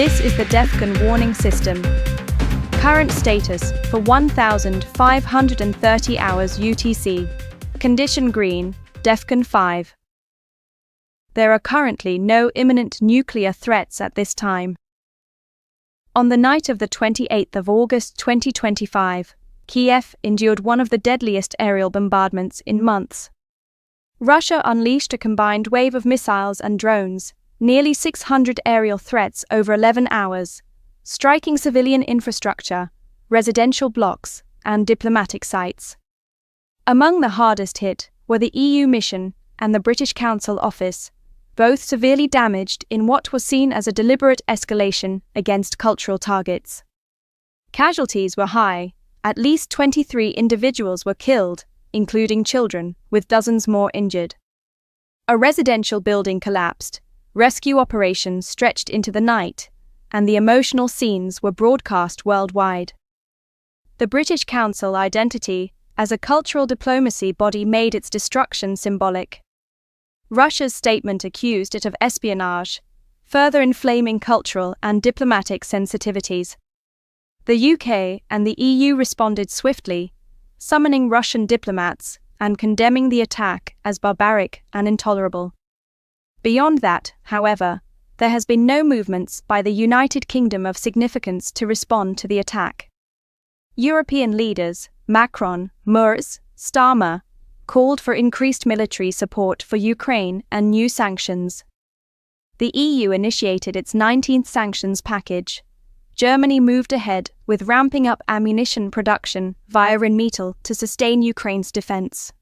This is the DEFCON Warning System. Current status for 1,530 hours UTC. Condition green, DEFCON 5. There are currently no imminent nuclear threats at this time. On the night of the 28th of August 2025, Kyiv endured one of the deadliest aerial bombardments in months. Russia unleashed a combined wave of missiles and drones, nearly 600 aerial threats over 11 hours, striking civilian infrastructure, residential blocks, and diplomatic sites. Among the hardest hit were the EU mission and the British Council office, both severely damaged in what was seen as a deliberate escalation against cultural targets. Casualties were high. At least 23 individuals were killed, including children, with dozens more injured. A residential building collapsed, rescue operations stretched into the night, and the emotional scenes were broadcast worldwide. The British Council identity as a cultural diplomacy body made its destruction symbolic. Russia's statement accused it of espionage, further inflaming cultural and diplomatic sensitivities. The UK and the EU responded swiftly, summoning Russian diplomats and condemning the attack as barbaric and intolerable. Beyond that, however, there has been no movements by the United Kingdom of significance to respond to the attack. European leaders, Macron, Merz, Starmer, called for increased military support for Ukraine and new sanctions. The EU initiated its 19th sanctions package. Germany moved ahead with ramping up ammunition production via Rheinmetall to sustain Ukraine's defense.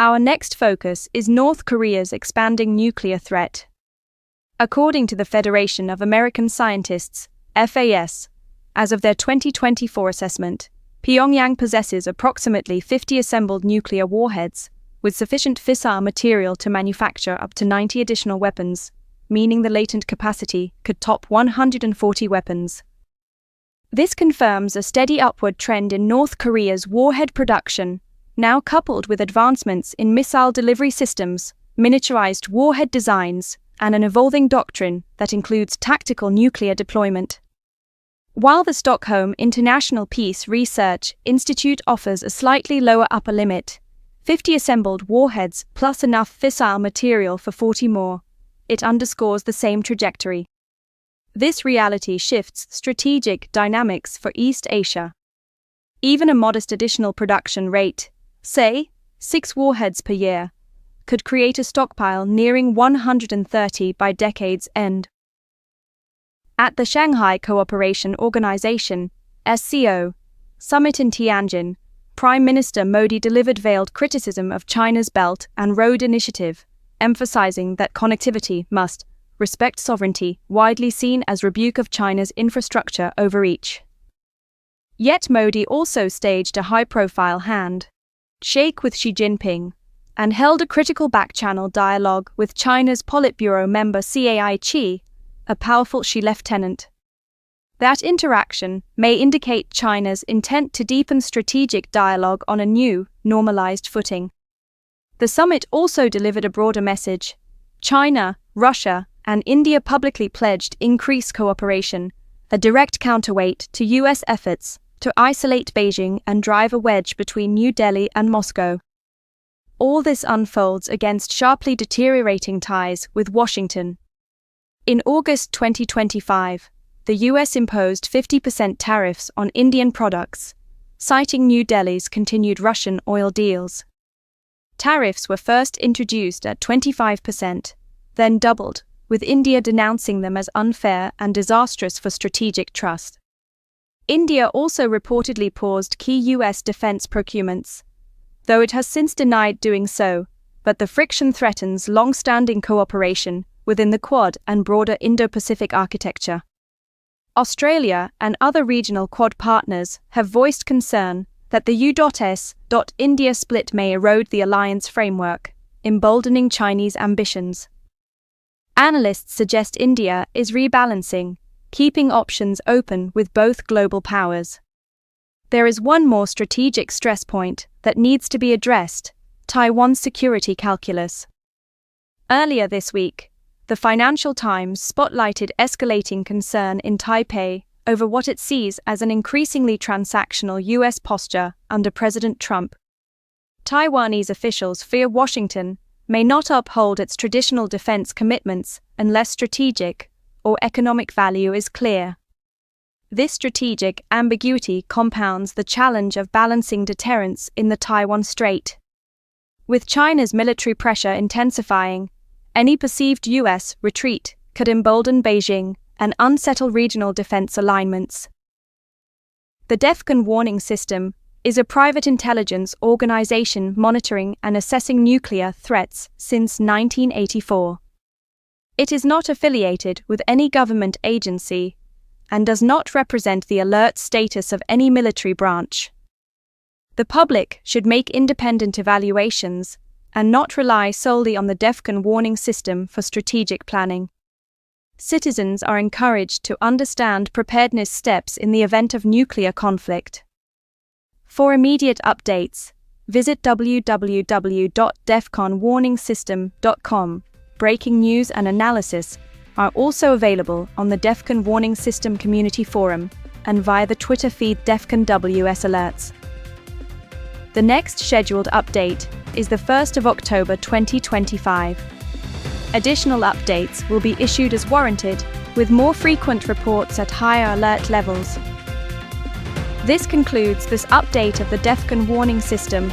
Our next focus is North Korea's expanding nuclear threat. According to the Federation of American Scientists, FAS, as of their 2024 assessment, Pyongyang possesses approximately 50 assembled nuclear warheads, with sufficient fissile material to manufacture up to 90 additional weapons, meaning the latent capacity could top 140 weapons. This confirms a steady upward trend in North Korea's warhead production, now coupled with advancements in missile delivery systems, miniaturized warhead designs, and an evolving doctrine that includes tactical nuclear deployment. While the Stockholm International Peace Research Institute offers a slightly lower upper limit, 50 assembled warheads plus enough fissile material for 40 more, it underscores the same trajectory. This reality shifts strategic dynamics for East Asia. Even a modest additional production rate, say, 6 warheads per year, could create a stockpile nearing 130 by decade's end. At the Shanghai Cooperation Organization, SCO, summit in Tianjin, Prime Minister Modi delivered veiled criticism of China's Belt and Road Initiative, emphasizing that connectivity must respect sovereignty, widely seen as rebuke of China's infrastructure overreach. Yet Modi also staged a high-profile handshake with Xi Jinping and held a critical back-channel dialogue with China's Politburo member Cai Chi, a powerful Xi lieutenant. That interaction may indicate China's intent to deepen strategic dialogue on a new, normalized footing. The summit also delivered a broader message. China, Russia, and India publicly pledged increased cooperation, a direct counterweight to US efforts to isolate Beijing and drive a wedge between New Delhi and Moscow. All this unfolds against sharply deteriorating ties with Washington. In August 2025, the US imposed 50% tariffs on Indian products, citing New Delhi's continued Russian oil deals. Tariffs were first introduced at 25%, then doubled, with India denouncing them as unfair and disastrous for strategic trust. India also reportedly paused key US defense procurements, though it has since denied doing so, but the friction threatens long-standing cooperation within the Quad and broader Indo-Pacific architecture. Australia and other regional Quad partners have voiced concern that the U.S.-India split may erode the alliance framework, emboldening Chinese ambitions. Analysts suggest India is rebalancing, keeping options open with both global powers. There is one more strategic stress point that needs to be addressed: Taiwan's security calculus. Earlier this week, the Financial Times spotlighted escalating concern in Taipei over what it sees as an increasingly transactional U.S. posture under President Trump. Taiwanese officials fear Washington may not uphold its traditional defense commitments unless strategic or economic value is clear. This strategic ambiguity compounds the challenge of balancing deterrence in the Taiwan Strait. With China's military pressure intensifying, any perceived U.S. retreat could embolden Beijing and unsettle regional defense alignments. The DEFCON Warning System is a private intelligence organization monitoring and assessing nuclear threats since 1984. It is not affiliated with any government agency and does not represent the alert status of any military branch. The public should make independent evaluations and not rely solely on the DEFCON warning system for strategic planning. Citizens are encouraged to understand preparedness steps in the event of nuclear conflict. For immediate updates, visit www.defconwarningsystem.com. Breaking news and analysis are also available on the DEFCON Warning System Community Forum and via the Twitter feed DEFCON WS Alerts. The next scheduled update is the 1st of October 2025. Additional updates will be issued as warranted, with more frequent reports at higher alert levels. This concludes this update of the DEFCON Warning System